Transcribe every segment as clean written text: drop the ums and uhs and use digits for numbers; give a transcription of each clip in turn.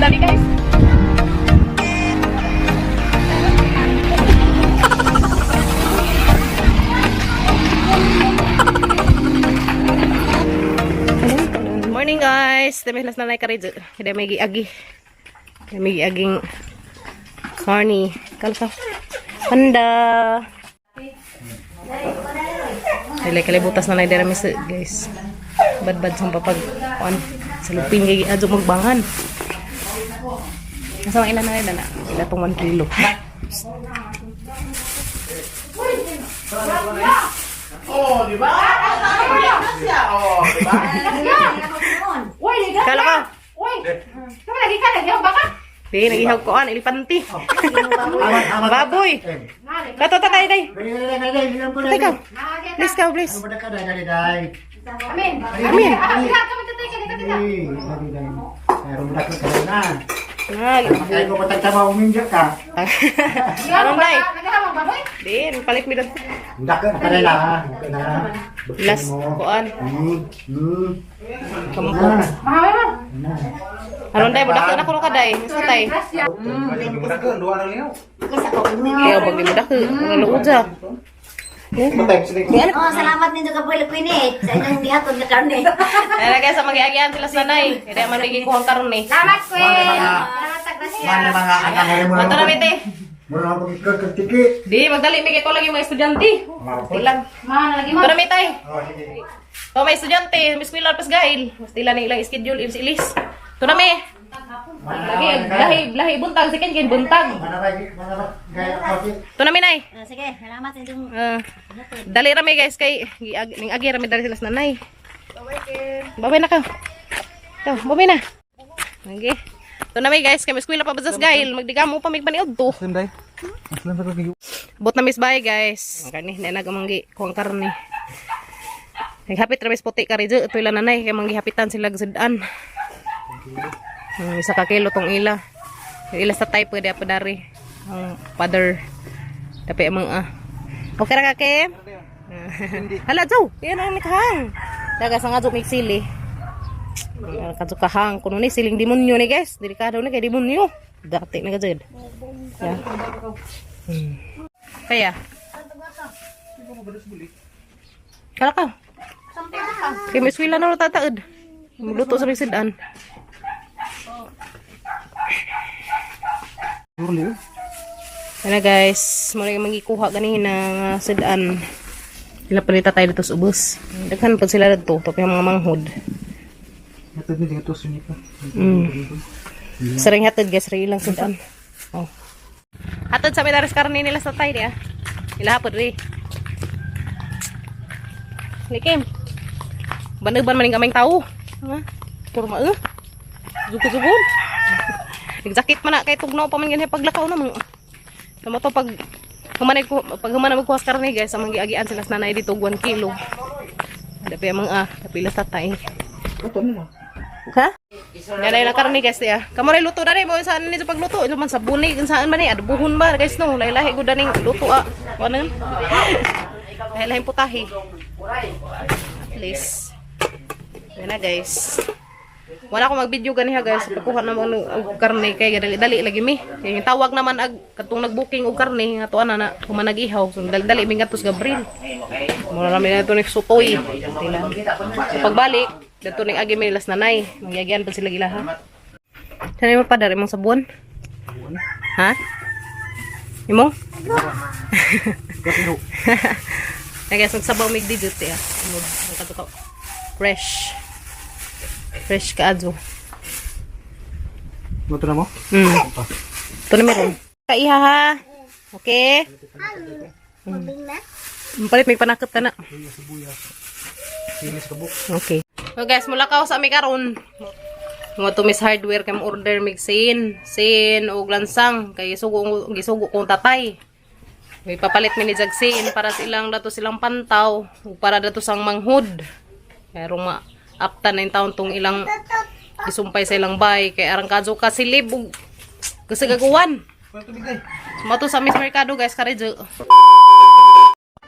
tadi guys. Morning guys, dami las nanay karidyo. Hindi may giagi. May giaging corny. Kalka. Panda. Kali butas na dira mis guys. Bad sa papag kuan. Sa lupin kay adto magbangan. Asa ina na na. Ila tong 1 kilo. Oh, di ba? Oh, di ba? Kala ka. Kamu lagi kan lagi baka? Di nagihaw ko an ilipanti. Baboy. Kato tatay day. Teka. Please ka, please. Amin. Amin. Kamu tetay ka dito dito. Kaya ko patag tama uminjak ka. Anong day? Naghahaw baboy? Di, palit mi doon. Hindi ka kanila ha. Last kuan. Kamu po. Mahal mo. Anong day? Budak na kuno ka day. Sa tay. Kaya bag di budak. Ano uja. Oh, salamat ninyo ka po Pilipinit. Sa inyong gihatod na karne. Ay guys, magiagian sila sa nanay. Kaya man lagi ko ang karon ni. Salamat ko eh. Mana mga anak mo. Ato na bite. Mura ako ikagtiki. Di, magdali mi kay ko lagi mga estudyante. Ilang. Mahal lagi mo. Ito na mi tay. Oh, sige. To may estudyante, Miss Quilla pas gail. Mustila ni ilang schedule im si Ilis. Ito na mi. Lagi lahi buntag sikin kin buntag. Mana gaya ako. Ito na mi nay. Sige, salamat inyong Dali rami guys kay ning agi rami dali sila sa nanay. Babay na ka. Ito, babay na. Okay. Ito na mi guys, kay Miss Quilla pa bazas gail. Magdigamo pa mig baniod to. Sunday. Aslan sa kayo. Bot na Miss Bay guys. Kani na nagamanggi kuang karne. Naghapit ra Miss puti ka ridyo. Ito ila nanay kay manggihapitan sila gsudan. Isa ka kilo tong ila. Yung ila sa type pwede apa dari. Ang father. Tapi emang okay ra ka ke? Hala jo, yan ang nikahang. Daga sa nga jo miksili. Kadto kahang kuno ni siling demonyo ni guys. Delikado ni kay demonyo. Dati na gajud. Ya. Kaya. Kala ka. Kay Miss Willa na tataod. Muluto sa sidan. Ano guys, muna yung magikuha ganina nga sidan. Sila palita tayo dito sa ubos. Daghan pa sila dito, tapi yung mga manghod. Hatod ni dito sa nipa. Sering hatod guys, sering ilang sidan. Oh. Hatod sa may daras karne nila sa tayo dia. Ilahapod rin. Likim. Banag-ban maning kaming tao. Turma Zuko-zugon. Nagjakit man na kay tugnaw pa man ganyan paglakaw na mo. Tama to pag humanay magkuhas karne guys, amang giagian sila sa nanay dito 1 kilo. Ada pa yung mga kapila tatay. Ito na. Ha? Nanay na karne guys ya. Kamu ray luto na rin mo saan ni sa pagluto. Ilo man sa buni saan man ni adubuhon ba guys no. Lahi-lahi gud ning luto Ano? Lahi-lahi putahe. At least. Yan na guys. Wala ko mag-video ganiha guys. Pagkuha naman og karne kay dali lagi mi. Kay tawag naman katong nag-booking og karne nga tuan na humanag-ihaw. So dali mi ngadtos Gabriel. Mura rami na to ni sutoy. Pagbalik, dito ning agi mi las nanay. Magyagian pa sila gilaha. Sanay mo padar imong sabon? Ha? Imong? Ay guys, magsabaw mig digit ya. Ang katukaw. Fresh ka adjo. Moto na mo? Ito na meron. Kaiha ha. Okay? Palit may panakot ka na. Okay. So guys, mula ka sa ami karon. Mga to Miss Hardware kay order mig sin og lansang kay gisugo kong tatay. May papalit mi ni Jagsin para silang dato silang pantaw ug para dato sang manghud. Pero apta na yung taon tong ilang isumpay sa ilang bay kay arang kadyo kasilib ug kasi gagawan. Mato sa Miss Mercado guys karedyo.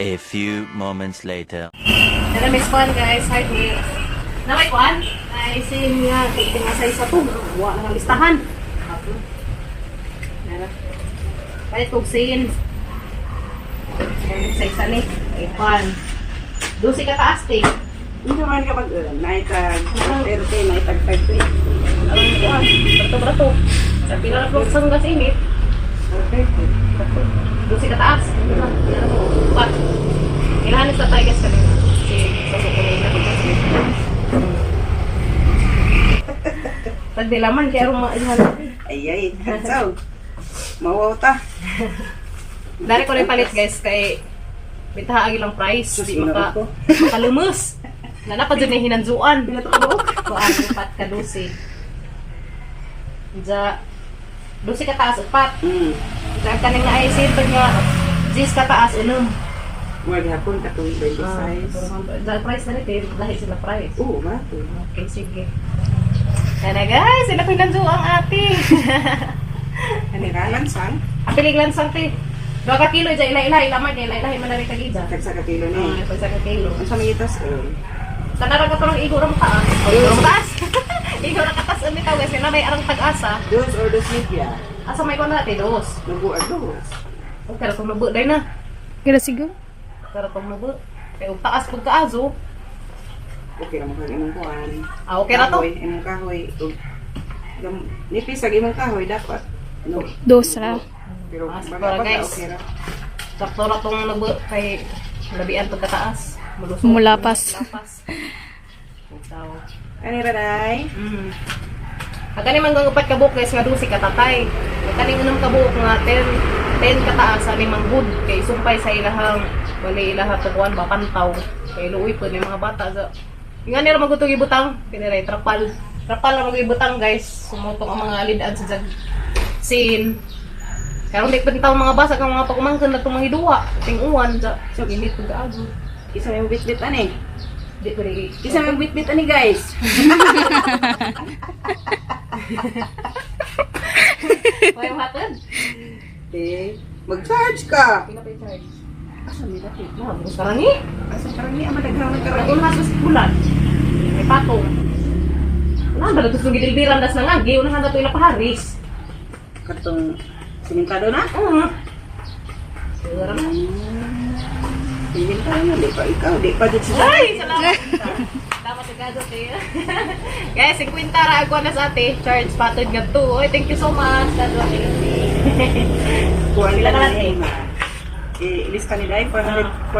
A few moments later. Pero Miss Kwan guys, hardware. Na may Kwan? Ay sin nga tingasay sa to. Wa na listahan. Palit kong sin. Sa isa ni. Ipan. 12 ka taas, te. Hindi naman kapag naitag 30, naitag 50. Alam ko, brato-brato. Sa pinarapong sanggas init. Okay. 12 ka taas. Pat. Kailangan sa tayo guys kanina. Kasi sasukunin na kasi. Pag dilaman, kaya rin mga Ay, so. Mawaw ta. Dari ko rin palit guys, kay bitaha lang price. Di Susunod ako. makalumus. Nanapad dyan yung hinanzuan. Pinatulog. Kuan, 4 ka 12. Diya, 12 ka taas, 4. Diya, kaning nga ay simple nga, 10 ka taas, unum. Mga hapon ka itong 20 size. Diya, price na rin, lahi sila price. Oo, ba? Okay, sige. Yan na guys, sila ko hinanzuan ate. Kaniralan sang? Apilig lang sang te. 2 ka kilo, diya, ila-ila, ilaman niya, ila-ila, manari ka gidya. Tagsa ka kilo ni. Pag sa ka kilo. Ang sa mitas, Kanarang ka parang igo rang taas. Igo rang taas. Igo rang taas ang bitaw guys, na may arang tag-asa. dos or dos media. Asa may ko natin, dos. Nabuag dos. O, kaya itong nabu, day na. Kira siguro. Kaya itong nabu. Kaya yung taas pag kaazo. Okay na mo kang imong kuhan. Ah, okay na to. Kahoy, imong kahoy. Nipis ang imong kahoy dapat. Ano? Dos ra. Pero Ah, siguro, baga guys. okay ra. Sakto na itong nabu kay labian pagkataas. Mulusok. Mulapas. Mulapas. Ikaw. Kanira day. Ang kaning manggupat ka buhok guys nga 12 katatay. Ang kaning unang kabuhok nga 10 kataas sa limang bud kay sumpay sa ilahang wali ilaha tukuan mapantaw. Kay luoy po ni mga bata sa nga nila magutog ibutang piniray trapal. Trapal na mag-ibutang guys. Sumutong ang mga lidaan sa jag sin. Karon di pintaw mga basa kang mga pagumangkan na itong mga hiduwa. Ting-uwan sa init pag-aago. Isa may bitbit ani. Di ko rin. Isa may bitbit ani guys. May hatod. Mag-charge ka. Pila pa yung charge? Asa mi dati? Nah, sekarang ni. Asa karang ni ama daghang Karang nagkaroon. unhas sa bulan. May patong. Wala ba gusto gidilbiran das na nga. Giunahan na ito ila paharis. Katong simentado na. Siguro na. Tingin tayo na, di pa ikaw, di pa dito siya. Ay! Salamat! Tama sa gado tayo. Guys, 50 ra ako na sa ate. Charge patod nga to. Oy, thank you so much. That's what I Kuha Pila nila ka na natin? ni I-list ka ni Day, 4,100.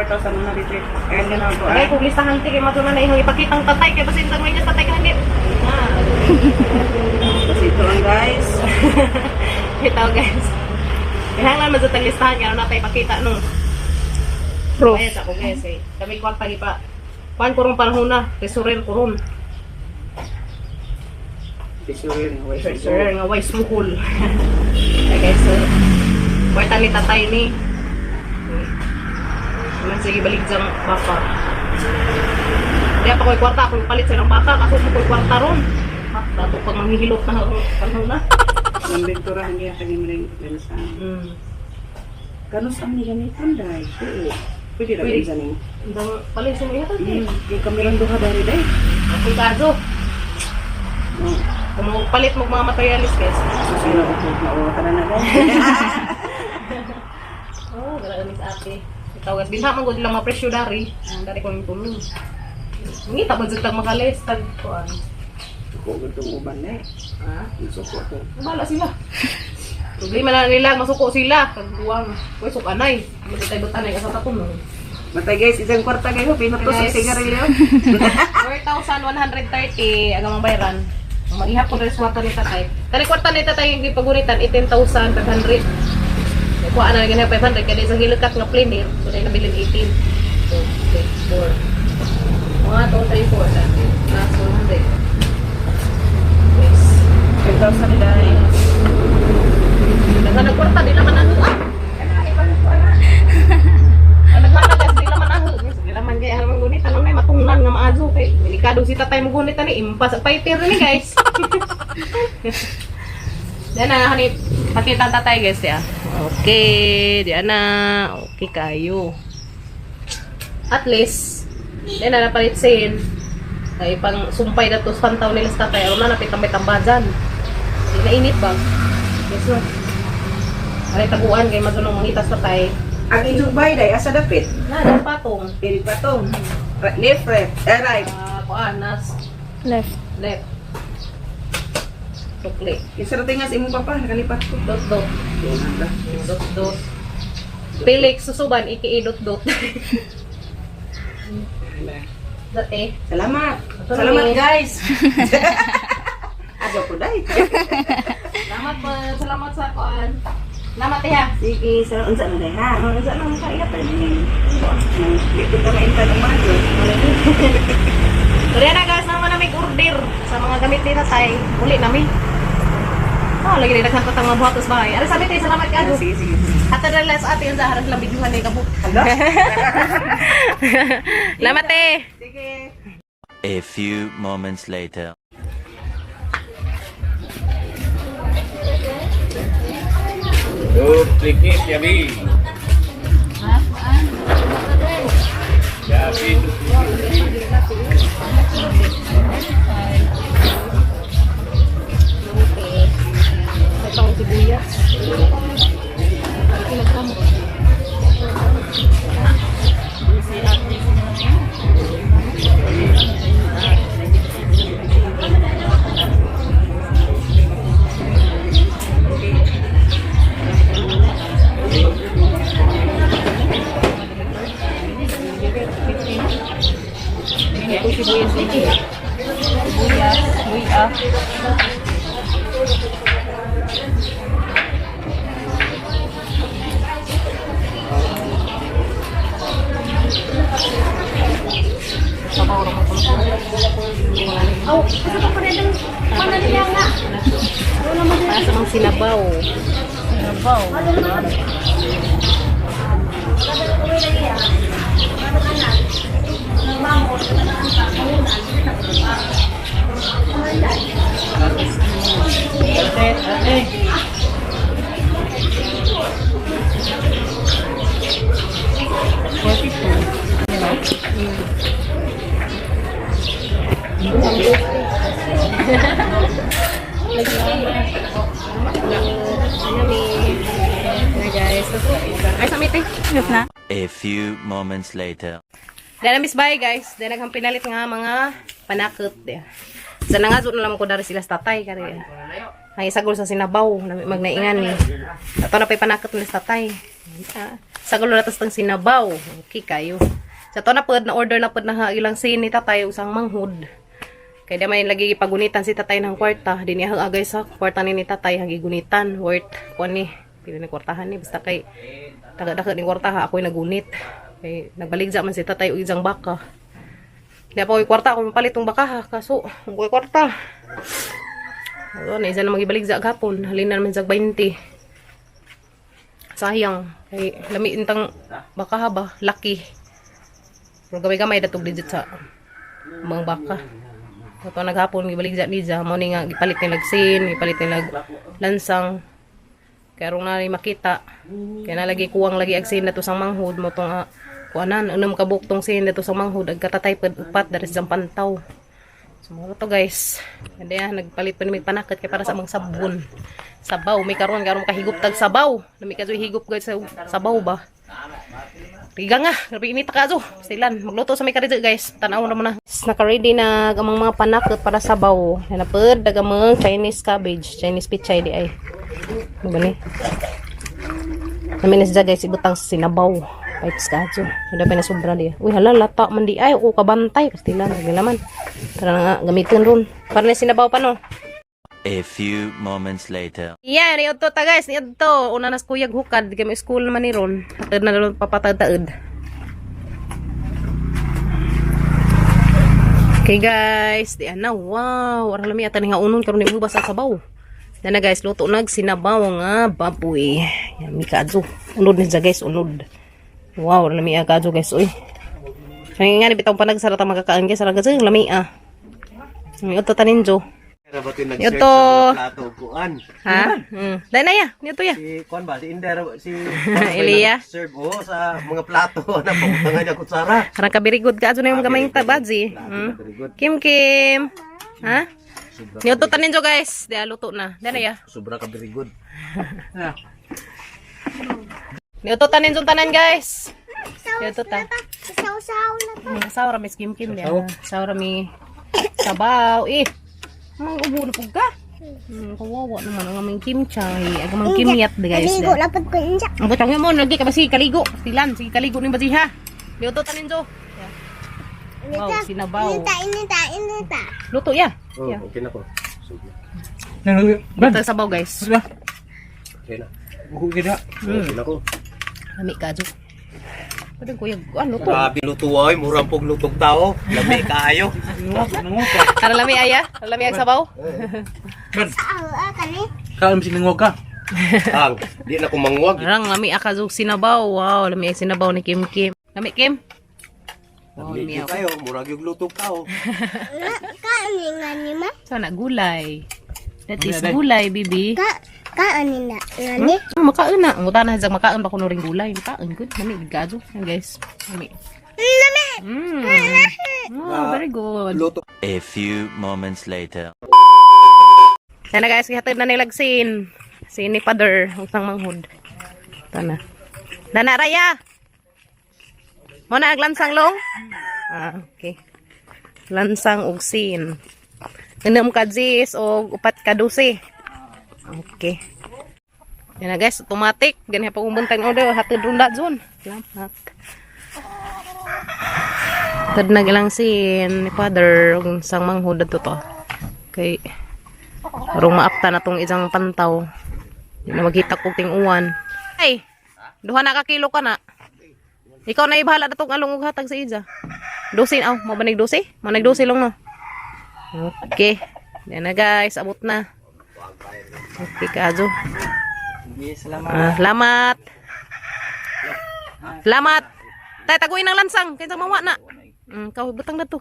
Kaya nga na ako, Okay, kung listahan ti kay matuna na ihang ipakitang tatay kay basin tang medyas tatay ka hindi. Kasi ito ang guys. Ito guys. Kailangan man sa tang listahan kaya na tayo ipakita no. Proof. Ayos ako guys eh. Kami kwarta pa. Kuan kurong panahon na. Tesorer kurong. Tesorer nga, Tesorer nga way sukol. Okay guys. Kwarta ni tatay ni. Naman sige balik dyan baka. Kaya pa ko'y kwarta. Ako palit sa ng baka. Ako ko'y kwarta ron. Dato pag manghihilot na panahon na. Ang binturahan niya, tagin mo rin sa kanus ang niya ni Panday. Pwede na Pwede. rin dyan eh. Ang palit sa mga tatay. Yung kami lang duha dari Day. Ako kaso. Kung palit mo mga materialis guys. Susunod ako, mauwa ka na Day. Oh, gala ni sa ate. Ikaw guys, binha man gud lang mga presyo dari. Ang dari ko yung tulong. Ngita ba jud tag makalis tag kuan. Ako gutong uban Day. Ha? Suko ko. Bala sila. Problema na nila, masuko sila. Kagduwang. Uy, sukanay. Matay-butanay ka sa tapon. Matay guys, isang kwarta kayo, pinutos Guys. ang sigarilyo. 4,130 agang mabayaran. Mag-ihap ko rin sa kwarta ni tatay. Kali kwarta ni tatay yung ipagunitan, 18,500. Kuha na ganyan 500, kaya sa hilukat nga plane eh. So, tayo nabilin 18. So, 4. Mga 2, 3, 4. Plus 100. Yes. 10,000 ni Day. Naghanag kwarta, di naman ang huwag. Naghanag di naman ang huwag. Di naman kaya ang gunitan. Ano may matungnan nga maazo. Kaya delikado si tatay mo gunitan ni impas at paitir ni guys. Diyan na, hanip. Pakita ang tatay guys ya. Okay. Diyan na. Okay kayo. At least, diyan na napalitsin. Ay pang sumpay na to sa pantaw nila sa tatay. Ano na napitambay-tambazan. Hindi na init ba? Yes, no. Aray taguan kay masunong mangitas tatay. Ang inyong bayday, asa dapit? Na, ang patong. Pili pa to. Left, right. Kuan, nas. Left. Left. Sukli. Isa natin nga sa imong papa, nakalipat ko. Dot, dot. Dot, dot. Felix, susuban, iki-dot, dot. Dati. Salamat. Ito Salamat na, guys. Agaw ko dahil. Salamat po. Salamat sa kuan. Salamat ya. Sige, unsa na dahil ha? Unsa na mong kaya pa din. Dito ka main pa ng maso. Kaya na guys, naman na may order sa mga gamit ni tatay. Uli namin. Oh, lagi nila kanto tang mga buhatos bahay. Ano sabi tayo, salamat ka. Sige, sige. At na lang sa ate yung zaharap lang bidyuhan na yung kabuk. Hala? Salamat eh. Sige. A few moments later. Duplicate Yabi. Yabi. Itong sibuyas. Ito sibuyas dito. Sibuyas, luya. Para sa mga sinabaw. Sinabaw. Ay, samite. Yes na. A few moments later. Dahil na Miss Bay guys, dahil naghang pinalit nga mga panakot. Sa nangazo na lang ko dari sila sa tatay. Kari. Ang isagol sa sinabaw, magnaingan ni. Ito na pa'y panakot nila sa tatay. Sagol na natas ng sinabaw. Okay kayo. Sa ito na po, na-order na po na ilang sin ni tatay, usang manghud. Kaya di may lagi pagunitan si tatay ng kwarta. Di niya agay sa kwarta ni tatay, hagi gunitan. Worth, kuan ni, pili na kwartahan ni. Basta kay, taga-daga ni kwarta ha, ako'y nagunit. Kay, nagbaligza man si tatay o isang baka. Di pa ko'y kwarta, ako mapalit ng baka ha. Kaso, ko'y kwarta. Ayun, isa na magibaligza gapon. Halina naman sa 20. Sayang. Kay, lamiin tang baka ha ba? Laki. Pero gamay-gamay datog digit sa mga baka. Ito naghapon, gibaligza-ligza. Mo ni nga, gipalit nilag sin, gipalit nilag lansang. Kaya rong na makita. Kaya nalagi kuwang lagi ag sin na to sang manghud. Mo itong kuanan, unam kabuk tong sin na to sang manghud. Ag katatay upat, dari sa pantaw. So mga to guys. Hindi nagpalit pa ni may panakit kaya para sa mga sabon. Sabaw, may karon kahigup tag sabaw. Nami ka higup guys sa sabaw ba? Riga nga, grabe inita ka zo. Stilan, magluto sa may karidyo guys. Tanaw na mo na. Naka-ready na ang mga panakot para sabaw. Nanapod, dagamang Chinese cabbage. Chinese pichay di ay. Ano ba ni? Namin na siya guys, ibutang sinabaw. Pipes ka zo. Ada pa na sobra di. Uy hala, lata man di ay. O kabantay. Stilan, nagilaman. Tara nga, gamitin ron. Para na sinabaw pa no. A few moments later. Yeah, niyo to ta guys, niyo to. Una nas kuyag hukad, di kami school naman ni ron. Hatid na ron papatad-taed. Okay guys, di ana wow, arang lami ata ni nga unon karon ni ubas sa sabaw. Na guys, luto nag sinabaw nga baboy. Yan mi kadto. Unod ni guys, unod. Wow, arang lami kadto guys, oy. Kaya nga ni bitaw pa nagsarata magkakaan guys, arang gasing lami Niyo to taninjo. Ito. Ha? Dahil na ya. Ito ya. Si Kwan ba? Si Inder, si Elia. serve sa mga plato na pamutangan niya kutsara. Karang ka very good ka. Aso na yung gamayong tabadzi. Kim Kim. Ha? Niuto tanin jo guys. Di luto na. Dere ya. Sobra ka very good. Niuto tanin jo tanan guys. Niuto ta. Saw-saw na pa. Saura mi skim kim ya. Saura mi sabaw. Mang ubo na pug ka. Kawawa naman ang aming kimchay. Ang aming kimyat de guys. Naligo lapad ko inja. Ang butang mo lagi ka ba si kaligo? Tilan, si kaligo ni Baji ha. Niuto tanin jo. Wow, sinabaw. Inita. Luto ya. Oh, Yeah. okay na ko. Luto sabaw guys. Okay na. Okay na ko. Lami ka jo. Pwede kuya, luto. Grabe luto ay, murang pog lutog tao. Lami kaayo. Para lami aya, lami ang sabaw. Kani? Kalam siningog ka. Ang, di na ko mangwag. Arang lami aka jo sinabaw. Wow, lami ang sinabaw ni Kim Kim. Lami Kim. Lami kayo, murag yung lutog tao. Kaani nga ni ma? Sana gulay. That is gulay, bibi. Kaani na. Ngani? Makain na. Ang utana sa makain ba kuno ring gulay. Makain good. Lami gajo. Guys. Lami. Very good. Luto. A few moments later. Yan na guys, kihatid na nilagsin. Si ni Father, utang manghud. Tana. Dana Raya. Mo na aglansang long? Okay. Lansang ug sin. Enam ka jis o upat ka 12. Okay. Yan na guys, automatic. Ganyan pa kumbuntang order. Hatid runda dyan. Salamat. Hatid na gilang sin ni Father. Ug sang manghud to to. Okay. Karong maapta na tong isang pantaw. Di na maghita kong ting-uwan. Ay, duha na ka kilo ka na. Ikaw na ibahala na tong along ug hatag sa ija. 12 aw, mo ba nag 12? Mo nag 12 lang no. Okay. Yan na guys, abot na. Okay kajo. Salamat. Salamat. Tay taguin ng lansang kaysa mawa na. Kau butang na to.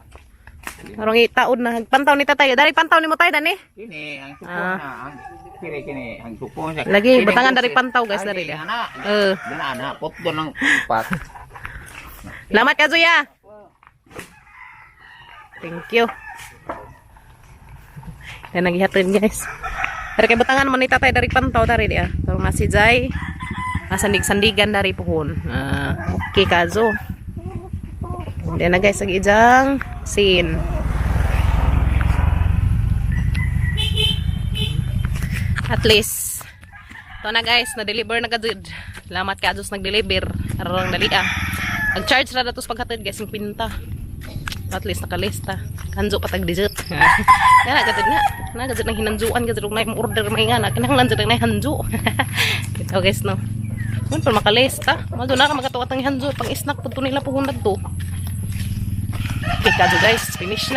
Karong itaod na pantaw ni tatay. Dari pantaw ni mo tay dani. Kini ang tupo na. Kini ang tupo siya. Lagi batangan dari pantaw guys dari dia. Dana pot do ng pat. Salamat ka Zuya. Thank you. Yan naghihatid guys. Dari kay batangan man ni tatay dari pantaw dari dia. Karong nasijay. Nasandig-sandigan dari pohon. Okay kazo. Yan na guys, ijang scene. At least, ito na guys, na-deliver na kadud. Salamat ka Diyos nag-deliver. Arang dali Nag-charge na datos paghatid guys, yung pinta. At least nakalista. Kanjo patag-digit. Yan, agad na. Nagad na hinanjuan, agad na yung order may nga na. Kinahanglan dyan na hanjo. Ito guys, no. Kung pa makalista, malo na ka magkatukat ang hanjo. Pang snack po nila puhunad to. Okay, kaso guys, finish na.